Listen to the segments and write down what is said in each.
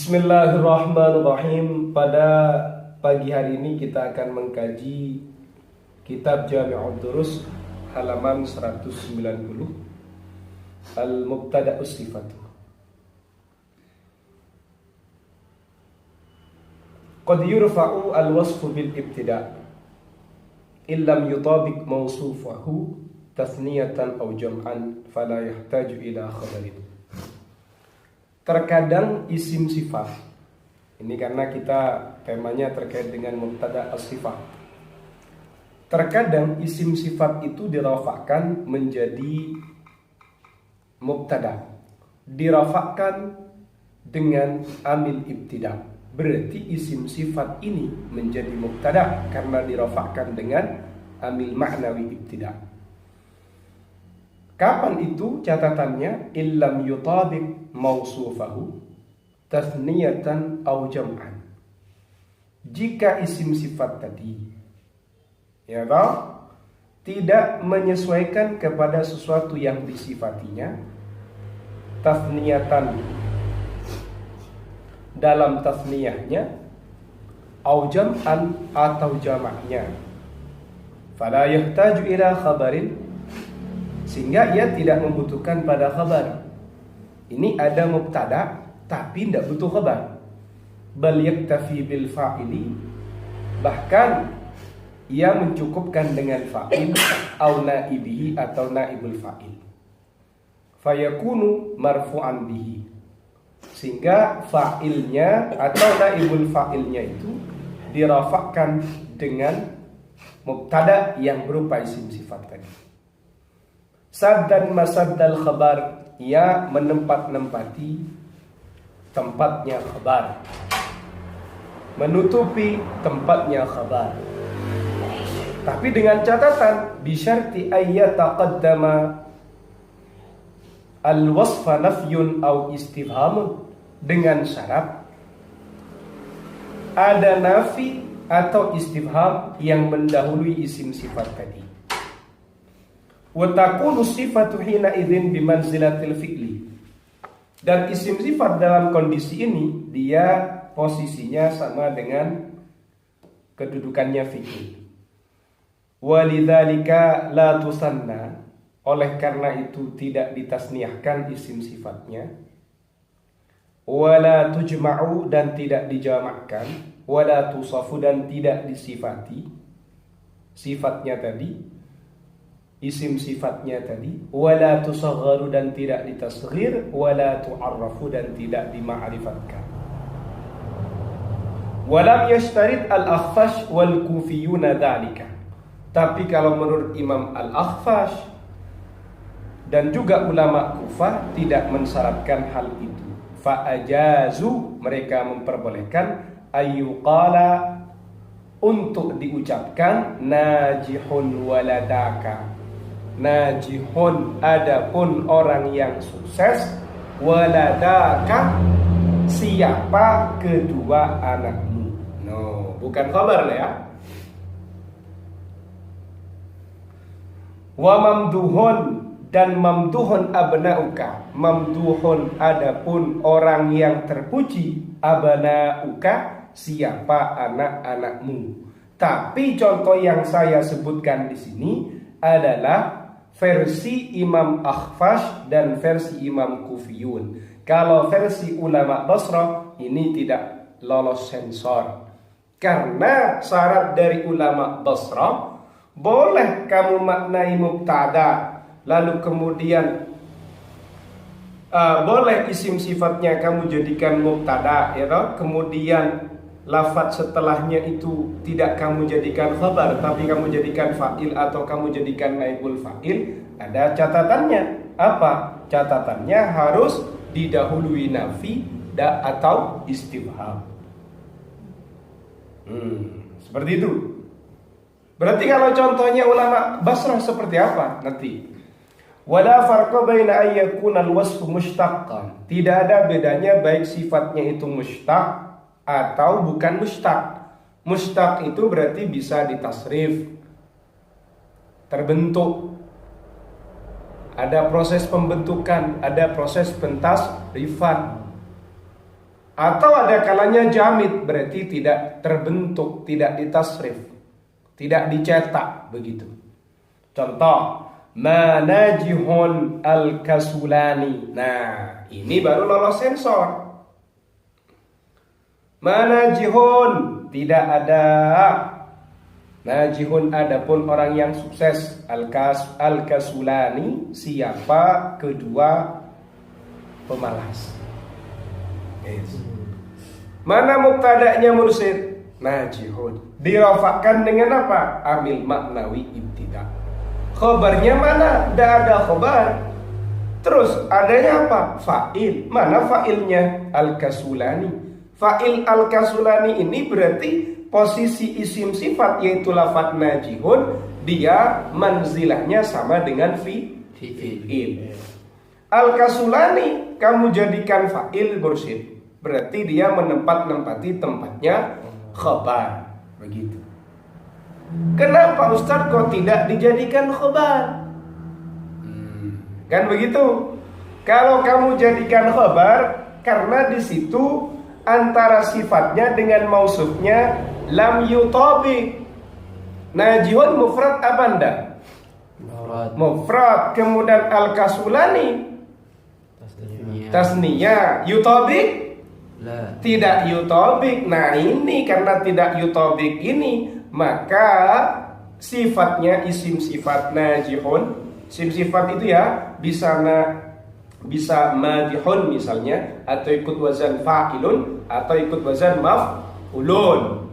Bismillahirrahmanirrahim. Pada pagi hari ini kita akan mengkaji kitab Jami'ud Durus halaman 190, Al-Mubtada'us Sifatu. Qad yurfa'u al-wasfu bil ibtida' illam yutabiq mawsufahu tasniyatan aw jam'an fala yahtaju ila khabarin. Terkadang isim sifat, ini karena kita temanya terkait dengan mubtada as-sifat. Terkadang isim sifat itu dirafa'kan menjadi mubtada, dirafa'kan dengan amil ibtida. Berarti isim sifat ini menjadi mubtada karena dirafa'kan dengan amil ma'nawi ibtida. Kapan itu catatannya? Illam yutabiq mausufahu tasniyatan aw jam'an. Jika isim sifat tadi tidak menyesuaikan kepada sesuatu yang disifatinya, tasniyatan dalam tasniyahnya, aw jam'an atau jamaknya, fala yahtaju ila khabarin, sehingga ia tidak membutuhkan pada khabar. Ini ada mubtada tapi tidak butuh khabar. Bal yaktafi bil fa'ili, bahkan ia mencukupkan dengan fa'il au naibihi atau naibul fa'il. Fayakunu marfu'an bihi, sehingga fa'ilnya atau naibul fa'ilnya itu dirafa'kan dengan mubtada yang berupa isim sifat tadi. Saddan masaddal khabar, ia menempat-nempati tempatnya khabar, menutupi tempatnya khabar. Tapi dengan catatan bisyarti ayyataqaddama al-wasfa nafyun aw istifhamun, dengan syarat ada nafi atau istifham yang mendahului isim sifat tadi. Wa takunu sifatu hina idzin bimanzilatil fi'li, dan isim sifat dalam kondisi ini dia posisinya sama dengan kedudukannya fi'il. Walidzalika la tusanna, oleh karena itu tidak ditasniahkan isim sifatnya. Wala tujma'u, dan tidak dijamakkan. Wala tusafu, dan tidak disifati sifatnya tadi, isim sifatnya tadi. Wala tusagharu, dan tidak ditasghir. Wala tu'arrafu, dan tidak dima'rifatkan. Walam yashtarit al-Akhfash wal Kufiyuna dzalika, tapi kalau menurut Imam al-Akhfash dan juga ulama Kufah tidak mensyaratkan hal itu. Fa'ajazu, mereka memperbolehkan ayyuqala, untuk diucapkan najihun waladaka, najihun adapun orang yang sukses, waladaka siapa kedua anakmu. No, bukan khabar ya. Wa mamduhun, dan mamduhun abnauka, mamduhun adapun orang yang terpuji, abnauka siapa anak-anakmu. Tapi contoh yang saya sebutkan di sini adalah versi Imam Akhfash dan versi Imam Kufiyun. Kalau versi ulama Basrah ini tidak lolos sensor, karena syarat dari ulama Basrah, boleh kamu maknai mubtada, lalu kemudian boleh isim sifatnya kamu jadikan mubtada, kemudian lafaz setelahnya itu tidak kamu jadikan khabar, tapi kamu jadikan fa'il atau kamu jadikan naibul fa'il. Ada catatannya. Apa? Catatannya harus didahului nafi atau istifham. Seperti itu. Berarti kalau contohnya ulama Basrah seperti apa? Nanti wala farqa baina ayyakuna al-wasfu mushtaqqan, tidak ada bedanya baik sifatnya itu mushtaq atau bukan mushtaq. Mushtaq itu berarti bisa ditasrif, terbentuk, ada proses pembentukan, ada proses pentasrifan. Atau ada kalanya jamid, berarti tidak terbentuk, tidak ditasrif, tidak dicetak begitu. Contoh, manajihun al-kasulani. Nah, ini baru lolos sensor. Manajihun tidak ada. Najihun adapun orang yang sukses. Al-kasulani siapa kedua pemalas. Yes. Mana mubtada'nya mursid? Najihun. Dirafakkan dengan apa? Amil maknawi ibtida. Khabarnya mana? Tidak ada khabar. Terus adanya apa? Fa'il. Mana fa'ilnya? Al-kasulani. Fa'il al-kasulani ini berarti posisi isim sifat, yaitu lafadz najihun, dia manzilahnya sama dengan fi'il. Al-kasulani kamu jadikan fa'il mursid, berarti dia menempati tempatnya khabar. Begitu. Kenapa Ustaz kok tidak dijadikan khabar? Kan begitu. Kalau kamu jadikan khabar, karena di situ antara sifatnya dengan mausufnya lam yutabiq. Najihun mufrad apa anda? Mufrad. Kemudian al-kasulani tasniyah. Yutabiq? Tidak yutabiq. Nah ini karena tidak yutabiq ini, maka sifatnya isim sifat najihun. Isim sifat itu ya bisa madihun misalnya, atau ikut wazan fa'ilun, atau ikut wazan maf'ulun.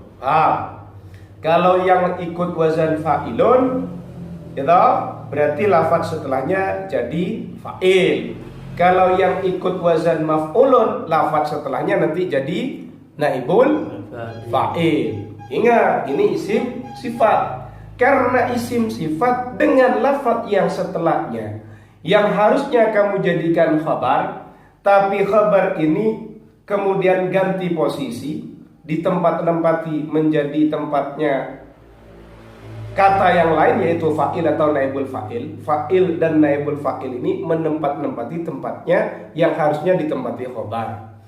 Kalau yang ikut wazan fa'ilun itu berarti lafaz setelahnya jadi fa'il. Kalau yang ikut wazan maf'ulun, lafaz setelahnya nanti jadi naibul fa'il. Ingat, ini isim sifat. Karena isim sifat dengan lafaz yang setelahnya yang harusnya kamu jadikan khabar, tapi khabar ini kemudian ganti posisi, ditempati menjadi tempatnya kata yang lain, yaitu fa'il atau naibul fa'il. Fa'il dan naibul fa'il ini menempati tempatnya yang harusnya ditempati khabar.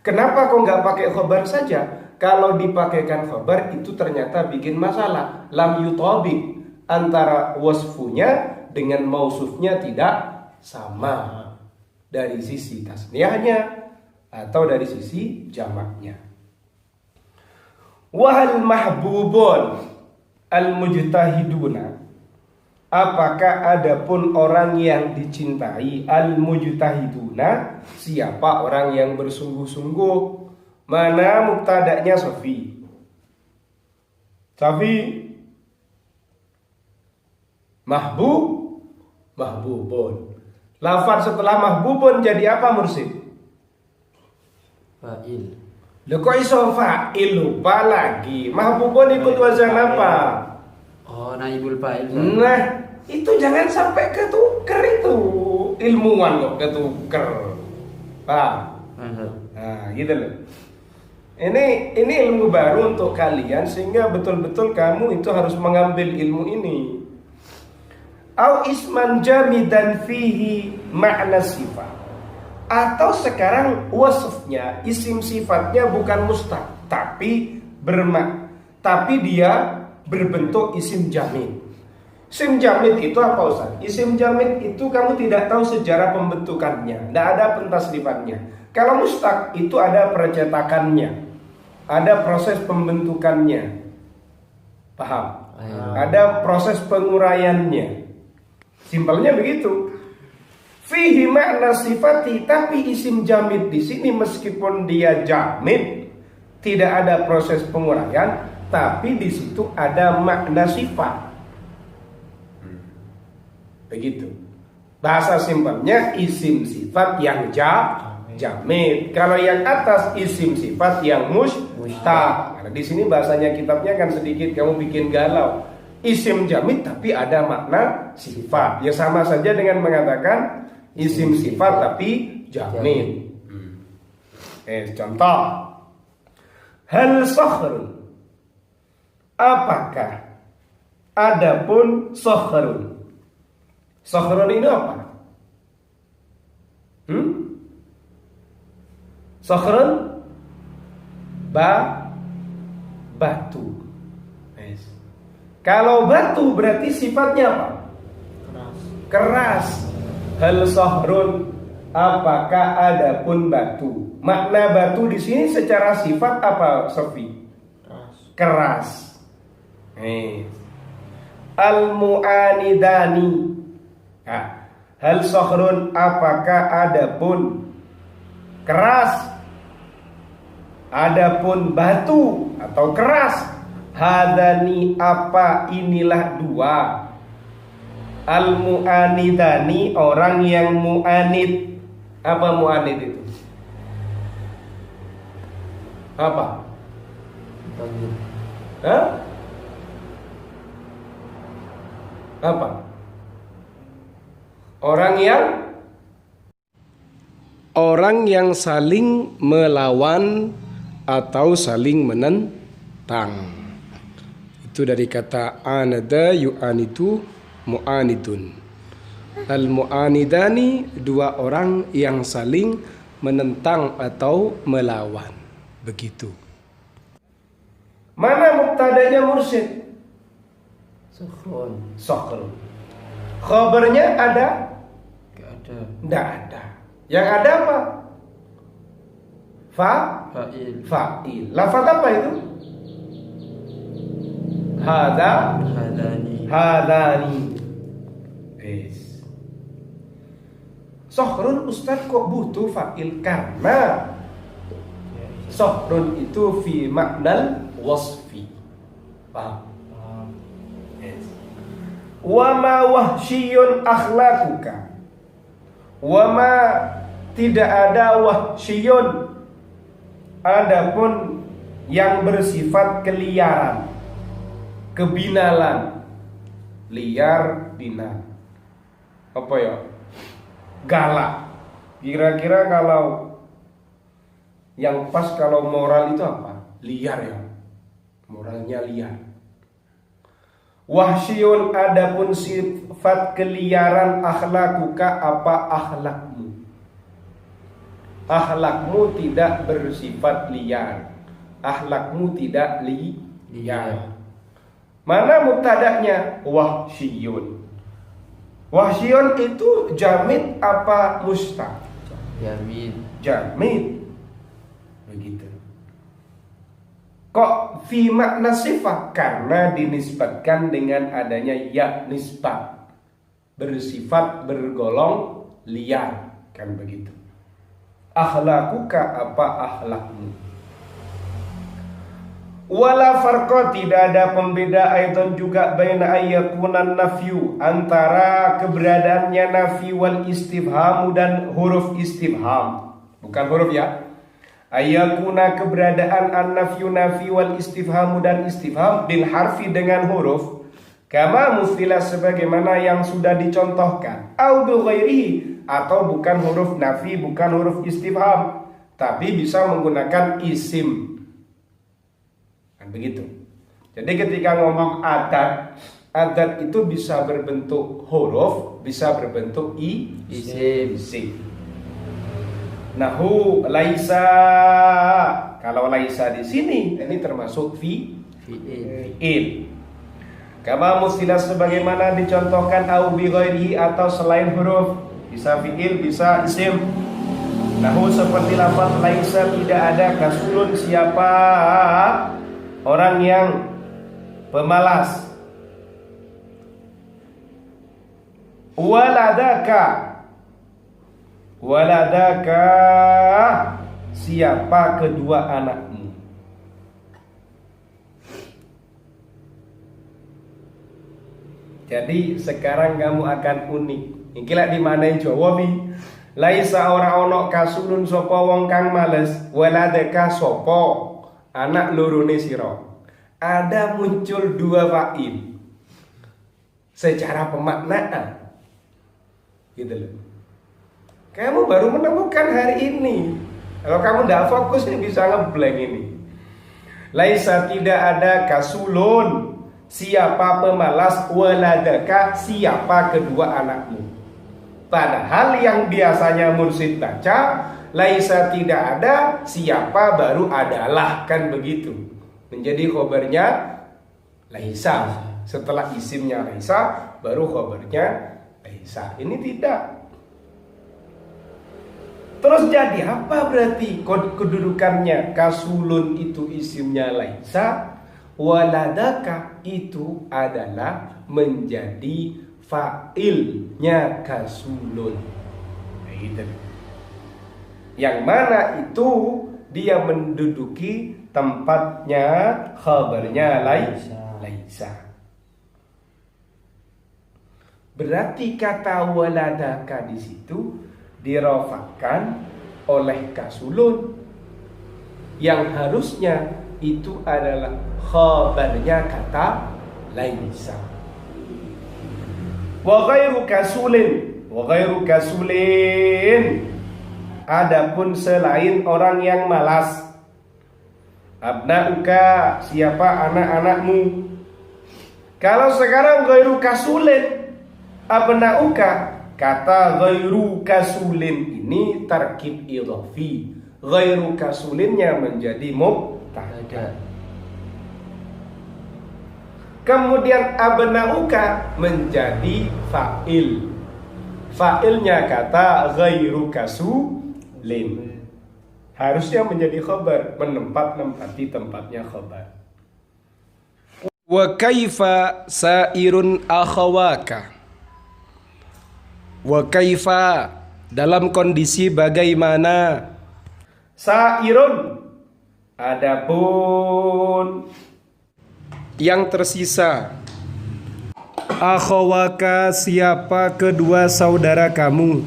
Kenapa kok nggak pakai khabar saja? Kalau dipakaikan khabar itu ternyata bikin masalah. Lam yutabiq, antara wasfunya dengan mausufnya tidak sama dari sisi tasniyahnya atau dari sisi jamaknya. Wahal mahbubun al-mujtahiduna, apakah adapun orang yang dicintai? Al-mujtahiduna, siapa orang yang bersungguh-sungguh? Mana mubtada'nya Sofi? Mahbubun. Lafaz setelah mahbubun jadi apa mursid? Fa'il. Loh kok iso fa'il, lupa lagi. Mahbubun ikut wazan apa? Oh, naibul fa'il. Nah, itu jangan sampai ketuker itu. Ilmuwan kok ketuker. Paham? Nah, gitu loh. Ini ilmu baru untuk kalian, sehingga betul-betul kamu itu harus mengambil ilmu ini. Au isman jamidan fihi makna sifat. Atau sekarang wasfnya, isim sifatnya bukan mustaq, tapi dia berbentuk isim jamid. Isim jamid itu apa Ustaz? Isim jamid itu kamu tidak tahu sejarah pembentukannya, tidak ada pentasrifannya. Kalau mustaq itu ada percetakannya, ada proses pembentukannya. Paham? Ada proses penguraiannya. Simpelnya begitu. Fihi makna sifati, tapi isim jamid di sini meskipun dia jamid, tidak ada proses penguraian, tapi di situ ada makna sifat. Begitu. Bahasa simpelnya isim sifat yang jamid. Kalau yang atas isim sifat yang mustaq. Nah, di sini bahasanya kitabnya kan sedikit kamu bikin galau. Isim jamid tapi ada makna sifat. Ya sama saja dengan mengatakan isim sifat tapi jamid. Contoh, hal sakhrun, apakah adapun sakhrun. Sakhrun ini apa? Sakhrun Batu. Yes. Kalau batu berarti sifatnya apa? Keras. Hal sahrun, apakah ada pun batu? Makna batu di sini secara sifat apa, Sofi? Keras. Yes. Al-mu'anidani. Nah, hal sahrun, apakah ada pun keras? Adapun batu atau keras. Hadani, apa inilah dua. Al-mu'anidani, orang yang mu'anid. Apa mu'anid itu? Apa? Hah? Apa? Orang yang saling melawan atau saling menentang. Itu dari kata anada yu'anidu mu'anidun. Al-mu'anidani, dua orang yang saling menentang atau melawan. Begitu. Mana mubtadanya mursyid? Sokhrun. Khabarnya ada? Gak ada. Tidak ada. Yang ada apa? Fa'il. Lafaz apa itu? Hadani. Yes. Sokhrun, Ustaz kok butuh fa'il? Karena sokhrun itu fi maknal wasfi. Paham? Yes. Wa ma wahsyiyun akhlaquka. Wa ma, tidak ada wahsyiyun, adapun yang bersifat keliaran, kebinalan. Liar, binal. Apa ya? Galak. Kira-kira kalau yang pas kalau moral itu apa? Liar ya. Moralnya liar. Wahsyun, adapun sifat keliaran, akhlakuka, apa akhlakmu? Akhlakmu tidak bersifat liar. Akhlakmu tidak liar. Mana mubtada'nya? Wahsyun. Wahsyun itu jamid apa mustaq? Jamid. Begitu. Kok fi makna sifat? Karena dinisbatkan dengan adanya ya nisbat. Bersifat bergolong liar. Kan begitu. Akhlakuka, apa akhlakmu? Wala farqa, tidak ada pembeda aidan juga baina ayyakunan nafyu, antara keberadaannya nafi wal istifham dan huruf istifham. Bukan huruf ya. Ayyakuna, keberadaan an-nafyu, nafi wal istifhamu dan istifham bil harfi, dengan huruf, kama mustila, sebagaimana yang sudah dicontohkan, au bi ghairihi, atau bukan huruf nafi, bukan huruf istifham, tapi bisa menggunakan isim. Kan begitu. Jadi ketika ngomong adat itu bisa berbentuk huruf, bisa berbentuk isim. Nahu laisa, kalau laisa di sini ini termasuk fi'il. Kama mustila, sebagaimana dicontohkan, au bi ghairihi, atau selain huruf, bisa fi'il, bisa isim. Nahu, seperti lafaz laisa, tidak ada, kasulun, siapa orang yang pemalas. Waladaka, siapa kedua anakmu. Jadi sekarang kamu akan unik. Ikilah dimanai Jawa bi. Laisa ora ono kasulun sapa wong kang males, waladaka sapa anak lorone sira. Ada muncul dua fa'il secara pemaknaan. Gitu loh. Kamu baru menemukan hari ini. Kalau kamu tidak fokus nih bisa ngeblank ini. Laisa, tidak ada, kasulun, siapa pemalas, waladaka, siapa kedua anakmu. Padahal yang biasanya mursyid baca, laisa tidak ada, siapa baru adalah, kan begitu. Menjadi khobarnya laisa. Setelah isimnya laisa baru khobarnya laisa. Ini tidak. Terus jadi apa berarti kedudukannya? Kasulun itu isimnya laisa, waladaka itu adalah menjadi fa'ilnya kasulun. Yang mana itu dia menduduki tempatnya khabarnya laisa. Berarti kata waladaka di situ dirofakkan oleh kasulun, yang harusnya itu adalah khabarnya kata laisa. Wa ghairu kasulin, adapun selain orang yang malas. Abnauka, siapa anak-anakmu. Kalau sekarang ghairu kasulin, abnauka, kata ghairu kasulin ini tarkib idhafi. Ghairu kasulinnya menjadi mubtada. Kemudian abnauka menjadi fa'il. Fa'ilnya kata ghairu kasulin. Harusnya menjadi khabar, menempati tempatnya khabar. Wa kaifa sairun akhawaka. Wa kaifa, dalam kondisi bagaimana. Sairun, adapun yang tersisa. Akhawaka, siapa kedua saudara kamu.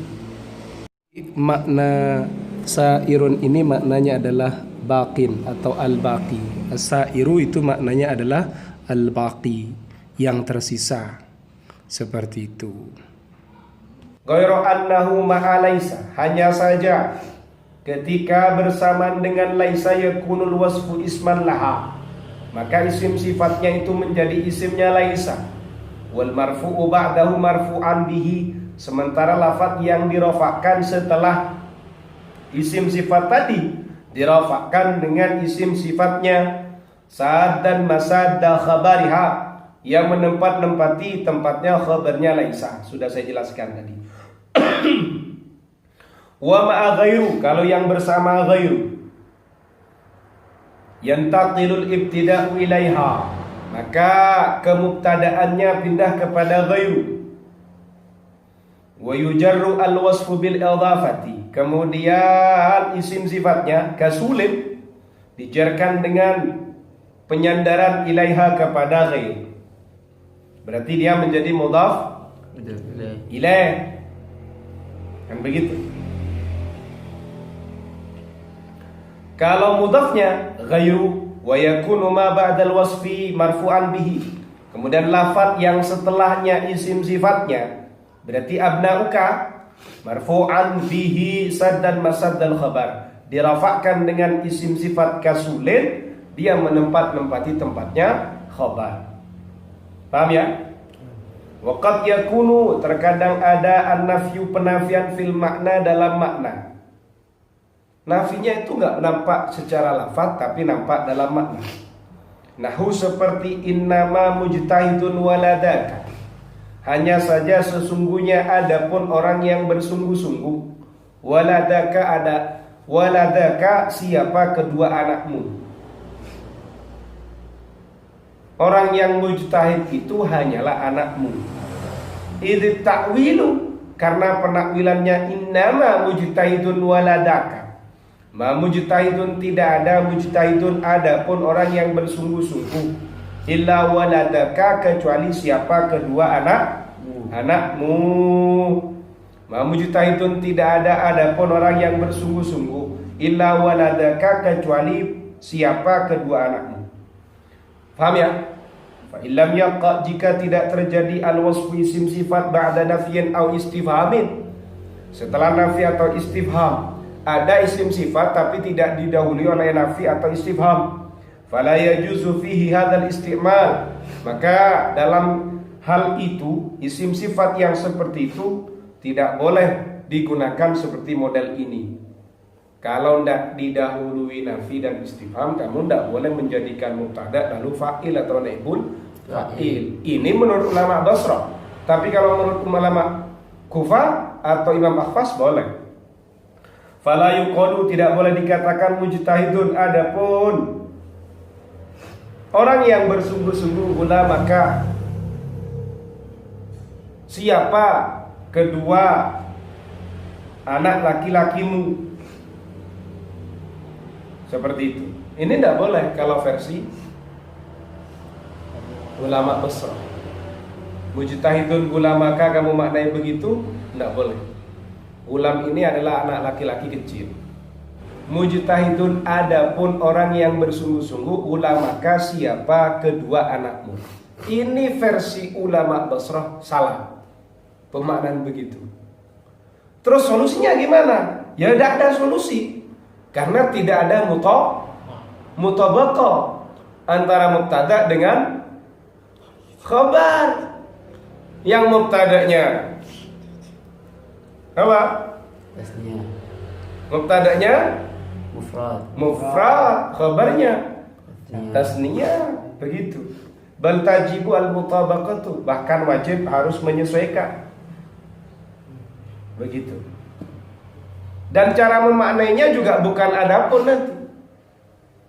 Makna sairun ini maknanya adalah baqin atau al-baqi. As-sairu itu maknanya adalah al-baqi, yang tersisa. Seperti itu. Ghairu annahu ma'a laisa, hanya saja ketika bersamaan dengan laisa yakunul wasfu isman laha, maka isim sifatnya itu menjadi isimnya laisa. Wal marfu'u ba'dahu marfu'an bihi, sementara lafaz yang dirofakkan setelah isim sifat tadi dirofakkan dengan isim sifatnya. Saad dan masad dan khabariha, yang menempati tempatnya khabarnya laisa. Sudah saya jelaskan tadi. Wa ma'a ghairu, kalau yang bersama ghairu, yantaqilul ibtida'u ilaiha, maka kemubtadaannya pindah kepada ghairu. Wa yujarru al-wasfu bil idhafati, kemudian isim sifatnya kasulin dijarkan dengan penyandaran ilaiha kepada ghair. Berarti dia menjadi mudhaf ilaih. Kan begitu. Kalau mudhafnya ghairu wa yakunu ma ba'dal wasfi marfu'an bihi, kemudian lafaz yang setelahnya isim sifatnya, berarti abnauka marfu'an bihi saddan masaddal khabar, dirafakkan dengan isim sifat kasulin, dia menempati tempatnya khabar. Paham ya? Waqad yakunu, terkadang ada an-nafyu, penafian fil makna, dalam makna. Nafinya itu enggak nampak secara lafaz tapi nampak dalam makna. Nahu seperti innama mujtahidun waladaka, hanya saja sesungguhnya adapun orang yang bersungguh-sungguh. Waladaka, ada waladaka, siapa kedua anakmu. Orang yang mujtahid itu hanyalah anakmu. Idh ta'wilu, karena penakwilannya innama mujtahidun waladaka. Ma mujtahidun, tidak ada mujtahidun adapun orang yang bersungguh-sungguh. Illa waladaka, kecuali siapa kedua anakmu. Ma mujtahidun, tidak ada adapun orang yang bersungguh-sungguh. Illa waladaka, kecuali siapa kedua anakmu. Paham ya? Fa illam yaqa, jika tidak terjadi al-wasfu isim sifat ba'da nafyin au istifhamin, setelah nafi atau istifham, ada isim sifat tapi tidak didahului oleh nafi atau istifham, fala yajuzu fihi hadzal istimal, maka dalam hal itu isim sifat yang seperti itu tidak boleh digunakan seperti model ini. Kalau tidak didahului nafi dan istifham, kamu tidak boleh menjadikan mubtada lalu fa'il atau naibul fa'il. Ini menurut ulama Basrah. Tapi kalau menurut ulama Kufah atau Imam Akhfas boleh. Fala yuqalu, tidak boleh dikatakan mujtahidun. Adapun orang yang bersungguh-sungguh gula, maka siapa kedua anak laki-lakimu, seperti itu. Ini tidak boleh kalau versi ulama besar. Mujtahidun gulamaka, kamu maknai begitu, tidak boleh. Gulam ini adalah anak laki-laki kecil. Mujtahidun, adapun orang yang bersungguh-sungguh, ulamaka siapa kedua anakmu. Ini versi ulama Basrah salah pemaknaan begitu. Terus solusinya gimana? Ya tidak ada solusi, karena tidak ada mutabaqah antara mubtada dengan khabar. Yang mubtadanya apa? Tasnya. Mubtadanya mufrad, khabarnya tasniyah, begitu. Bal tajibu al mutabaqatu, bahkan wajib harus menyesuaikan. Begitu. Dan cara memaknainya juga bukan adapun nanti.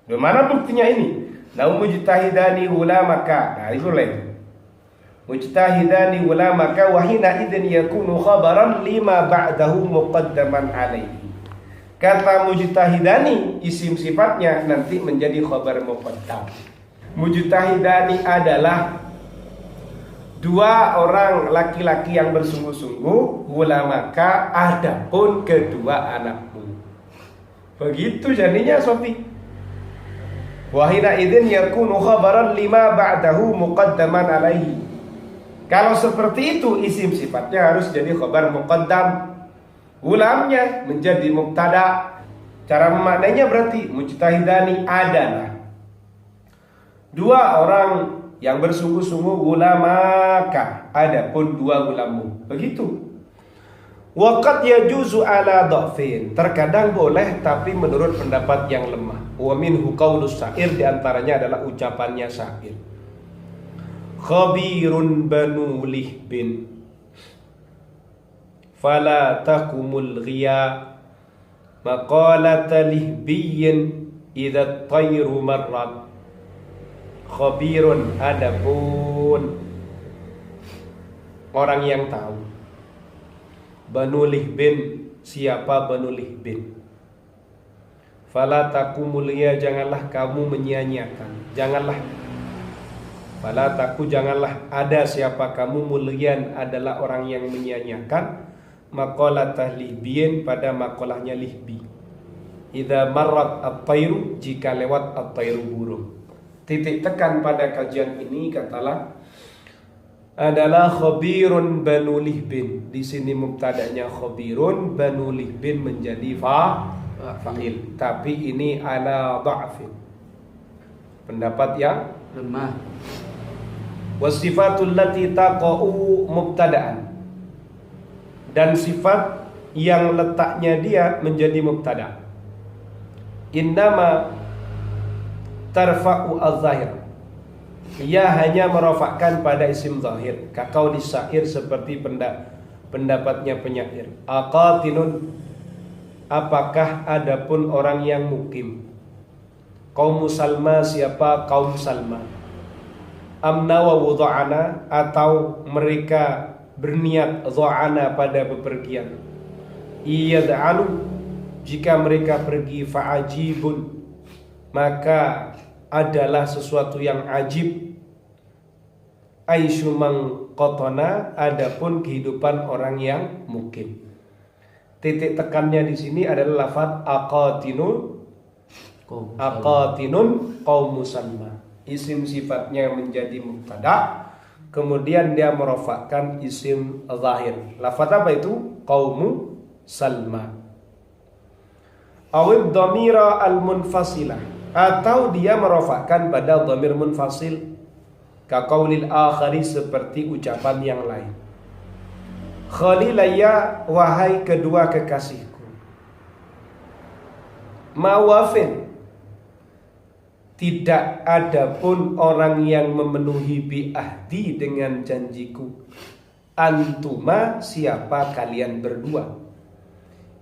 Bagaimana buktinya ini? Lau mujtahidani ulamaka. Nah, itu lain. Mujtahidani ulamaka wa hina idzin yakunu khabaran lima ba'dahu muqaddaman alaihi. Kata mujtahidani isim sifatnya nanti menjadi khabar muqaddam. Mujtahidani adalah dua orang laki-laki yang bersungguh-sungguh, ulamaka adapun kedua anakmu. Begitu jadinya Sofi. Wahina idzin yakunu khabaran lima ba'dahu muqaddaman alaihi. Kalau seperti itu isim sifatnya harus jadi khabar muqaddam. Ulamnya menjadi mubtada. Cara memaknainya berarti mujtahidani adalah dua orang yang bersungguh-sungguh, ulamaka adapun dua ulammu. Begitu. Waqad yajuzu ala dhafin, terkadang boleh tapi menurut pendapat yang lemah. Wa minhu qaulus syair, diantaranya adalah ucapannya syair. Khabirun banu lihbin fala takumul ghiya maqalata lihbiyin idza tayru marrat. Khabirun, adapun orang yang tahu. Banu lihbin, siapa banu lihbin. Fala takumul ghiya, janganlah kamu menyia-nyiakan. Janganlah. Fala taku, janganlah ada siapa kamu mulyan adalah orang yang menyia-nyiakan maqalatah lihbiyin, pada maqalahnya lihbi. Idza marrat at-tayru, jika lewat at-tayru burung. Titik tekan pada kajian ini katalah adalah khabirun banu lihbin. Di sini mubtadanya khabirun, banu lihbin menjadi fa'il. Tapi ini ala dha'fin, pendapat yang lemah. Wasifatul lati taqa'u mubtada'an, dan sifat yang letaknya dia menjadi mubtada. Innama tarfa'u az-zahir, ia hanya merofakkan pada isim zahir. Kakau di syair, seperti pendapatnya penyair. Aqatinun, apakah adapun orang yang mukim. Kaum Salma, siapa kaum Salma. Amna wa wudha'ana, atau mereka berniat dha'ana pada bepergian. Iyad'alu, jika mereka pergi. Fa'ajibun, maka adalah sesuatu yang ajib. Aisyumang qotona, adapun kehidupan orang yang mukim. Titik tekannya di sini adalah lafaz aqatinun qaum Salma. Isim sifatnya menjadi mubtada, kemudian dia merofakkan isim zahir. Lafaz apa itu? Qaumu Salma. Awid dhamira al-munfasilah, atau dia merofakkan pada dhamir munfasil. Kaqaulil akhari, seperti ucapan yang lain. Khalilayya, wahai kedua kekasihku. mawafin, tidak ada pun orang yang memenuhi bi'ahdi dengan janjiku. Antuma, siapa kalian berdua.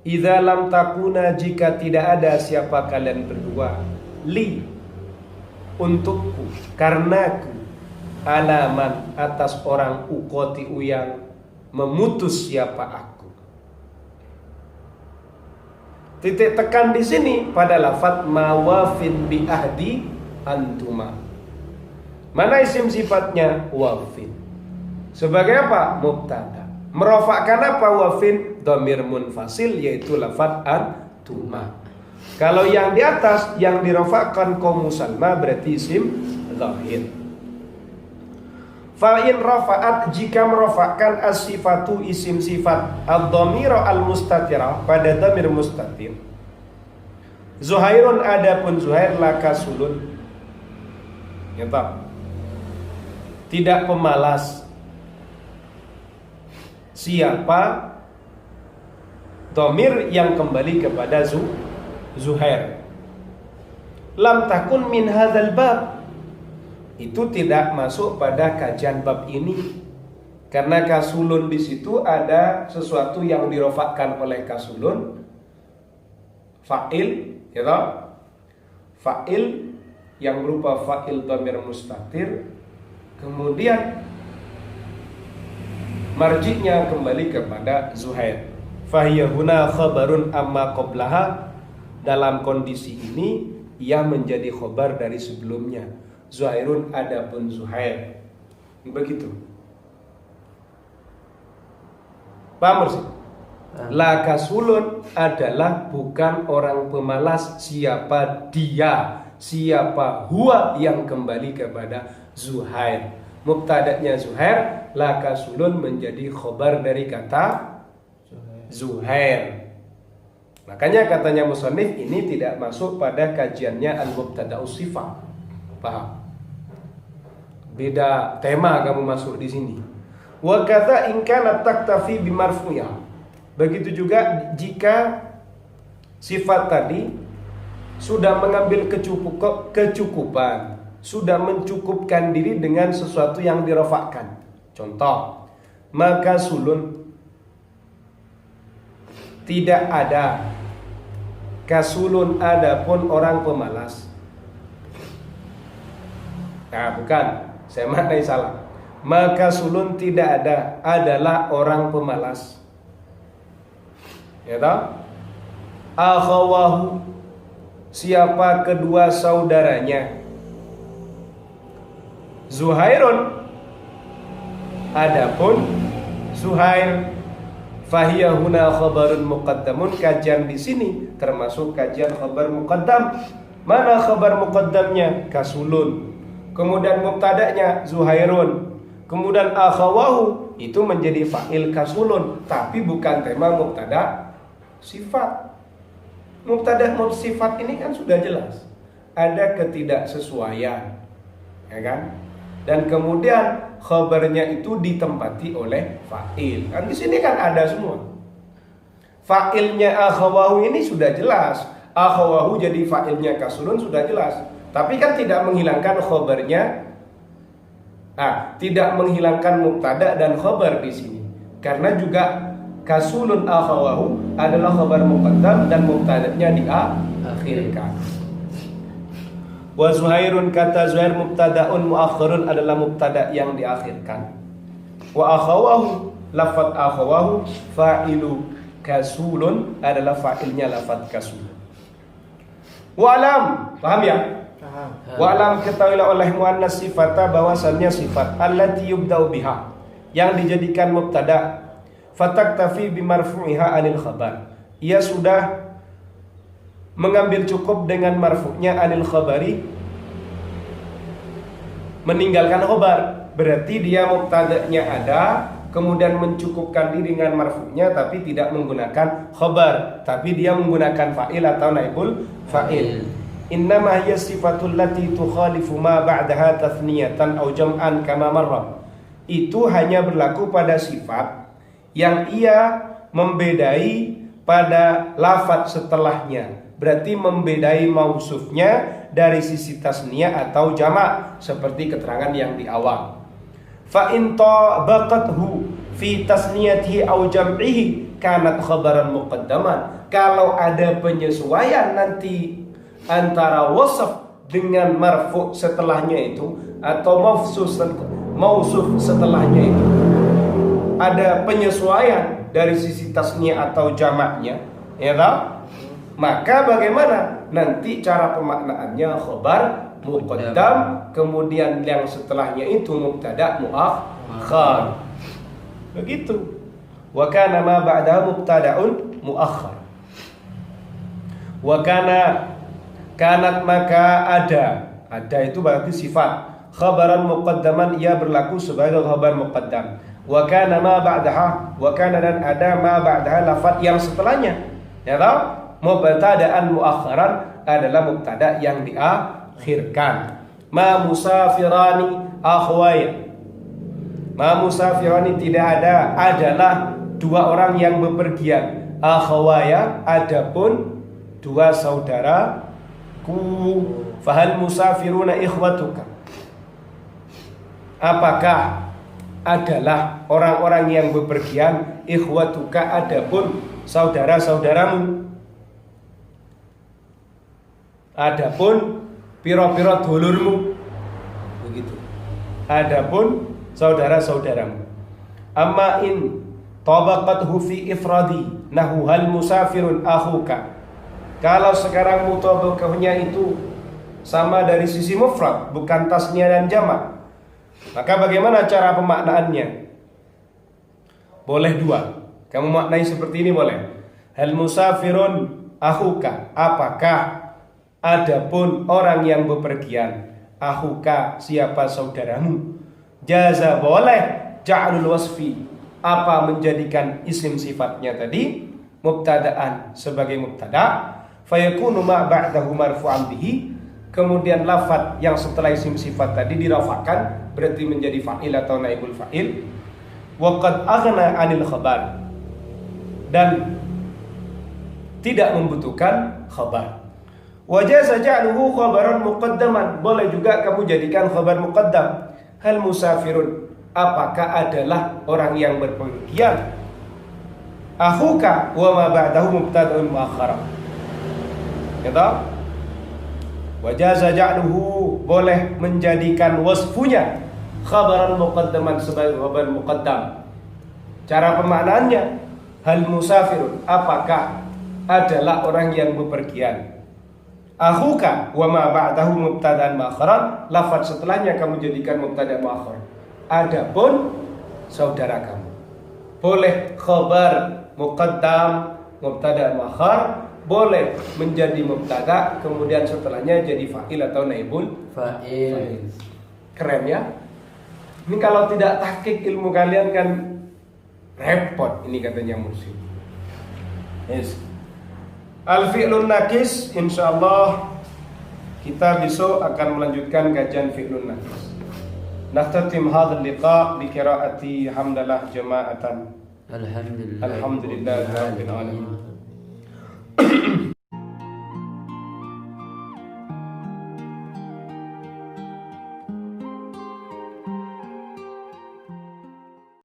Idza lam takuna, jika tidak ada siapa kalian berdua. Li, untukku, karenaku. Alaman, atas orang ukotiu yang memutus siapa aku. Titik tekan di sini pada lafadz mawafin bi ahdi antuma. Mana isim sifatnya? Wafin. Sebagai apa? Mubtada. Merofakkan apa wafin? Dhamir munfasil, yaitu lafadz antuma. Kalau yang di atas yang dirofakkan kaum musalma berarti isim zahir. Fa'in rafa'at, jika merofakkan as-sifatu isim sifat ad-dhamira al-mustatira pada dhamir mustatir. Zuhairun, adapun Zuhair, laka sulun, tidak pemalas. Siapa? Dhamir yang kembali kepada Zuhair. Lam takun min hadzal bab, itu tidak masuk pada kajian bab ini, karena kasulun di situ ada sesuatu yang dirofakkan oleh kasulun, fa'il, ya toh? Fa'il yang berupa fa'il dhamir mustatir, kemudian marji'nya kembali kepada Zuhair. Fahiya huna khabarun amma qablaha, dalam kondisi ini ia menjadi khabar dari sebelumnya. Zuhairun, adapun Zuhair. Begitu. Paham sih? Laka sulun adalah bukan orang pemalas. Siapa dia? Siapa huwa yang kembali kepada Zuhair. Mubtada'nya Zuhair, laka sulun menjadi khobar dari kata Zuhair. Makanya katanya musannif ini tidak masuk pada kajiannya al-mubtada'us sifat. Paham? Beda tema kamu masuk di sini. Wa kata in kana taktafi bimarfu'ya. Begitu juga jika sifat tadi sudah mengambil kecukupan, sudah mencukupkan diri dengan sesuatu yang dirofakkan. Contoh, maka sulun, tidak ada. Kasulun, adapun orang pemalas. Nah, bukan, saya maknai salah. Maka sulun tidak ada, adalah orang pemalas. Ya toh? Akhawahu, siapa kedua saudaranya. Zuhairun, adapun Zuhair. Fahiya huna khabarun muqaddamun, kajian di sini termasuk kajian khabar muqaddam. Mana khabar muqaddamnya? Kasulun. Kemudian mubtada'nya Zuhairun. Kemudian akhawahu itu menjadi fa'il kasulun, tapi bukan tema mubtada sifat. Mubtada sifat ini kan sudah jelas ada ketidaksesuaian, ya kan? Dan kemudian khabarnya itu ditempati oleh fa'il. Kan di sini kan ada semua. Fa'ilnya akhawahu ini sudah jelas. Akhawahu jadi fa'ilnya kasulun sudah jelas. Tapi kan tidak menghilangkan khabarnya. Tidak menghilangkan mubtada dan khabar di sini. Karena juga kasulun akhawahu adalah khabar muqaddam dan mubtadanya diakhirkan. Wa Zuhairun, kata Zuhair mubtada'un muakhirun adalah mubtada yang diakhirkan. Wa akhawahu, lafadz akhawahu fa'ilu kasulun adalah fa'ilnya lafadz kasulun. Wa alam, paham ya? Paham. Wa alam, ketahuilah oleh muannas sifata, bahwasannya sifat allati yubda'u biha, yang dijadikan mubtada, fataktafi bimarfu'iha anil khabar, ia sudah mengambil cukup dengan marfu'nya anil khabari, meninggalkan khabar. Berarti dia mubtada'nya ada, kemudian mencukupkan diri dengan marfu'nya, tapi tidak menggunakan khabar, tapi dia menggunakan fa'il atau naibul fa'il. Innama hiya sifatul lati tukhalifu ma ba'daha tathniyatan aw jam'an kama marra. Itu hanya berlaku pada sifat yang ia membedai pada lafadz setelahnya, berarti membedai mausufnya dari sisi tasniyah atau jamak seperti keterangan yang di awal. Fa in tabaqathu fi tasniyatihi aw jam'ihi kanat khabaran muqaddaman. Kalau ada penyesuaian nanti antara wasf dengan marfu setelahnya itu atau mausuf setelahnya itu ada penyesuaian dari sisi tasniyah atau jamaknya, ya tahu? Maka bagaimana? Nanti cara pemaknaannya khabar muqaddam, kemudian yang setelahnya itu mubtada muakhar. Begitu. Wa kana ma ba'dahu mubtada'un muakhar. Wa kanat maka ada itu berarti sifat. Khabaran muqaddaman, ia berlaku sebagai khabar muqaddam. Wa kana ma ba'daha, wa kana dan ada ma ba'daha lafaz yang setelahnya. Ya tahu? Mubtada'an muakharan adalah mubtada yang diakhirkan. Ma musafirani akhwaya. Ma musafirani tidak ada, adalah dua orang yang bepergian. Akhwaya adapun dua saudaraku. Fahal musafiruna ikhwatuka. Apakah adalah orang-orang yang bepergian ikhwatuka adapun saudara-saudaramu? Adapun piro-piro dulurmu, begitu. Adapun saudara-saudaramu. Amma in tabaqathu fi ifradi nahu hal musafirun akhuka. Kalau sekarang mutabaqahnya itu sama dari sisi mufrad, bukan tasniyah dan jamak, maka bagaimana cara pemaknaannya? Boleh dua. Kamu maknai seperti ini boleh. Hal musafirun akhuka. Apakah adapun orang yang bepergian, akhuka siapa saudaramu? Jaza boleh. Ja'alul wasfi, apa menjadikan isim sifatnya tadi mubtada'an sebagai mubtada, fayakunu ma ba'dahu marfu'an bihi, kemudian lafaz yang setelah isim sifat tadi dirafakan berarti menjadi fa'il atau naibul fa'il. Wa qad aghna 'anil khabar, dan tidak membutuhkan khabar. Wajaza ja'luhu khabaran muqaddaman, boleh juga kamu jadikan khabar muqaddam. Hal musafirun, apakah adalah orang yang berpergian? Akhuka wa ma ba'dahu mubtada'un muakhar. Ya toh? Wajaza ja'luhu, boleh menjadikan wasfunya khabaran muqaddaman sebagai khabar muqaddam. Cara pemaknaannya, hal musafirun, apakah adalah orang yang bepergian? Akhuka wa ma ba'dahu mubtada'an muakhar, lafaz setelahnya kamu jadikan mubtada' muakhar. Adapun saudara kamu, boleh khabar muqaddam mubtada' muakhar, boleh menjadi mubtada kemudian setelahnya jadi fa'il atau naibul fa'il. Keren ya. Ini kalau tidak tahqiq ilmu kalian kan repot ini katanya Mursi. Yes. Al-fi'lun naqis, insyaallah kita besok akan melanjutkan kajian fi'lun naqis. Naftatim hadzal liqa bi qiraati hamdalah jama'atan. Alhamdulillah. Alhamdulillah rabbil alamin.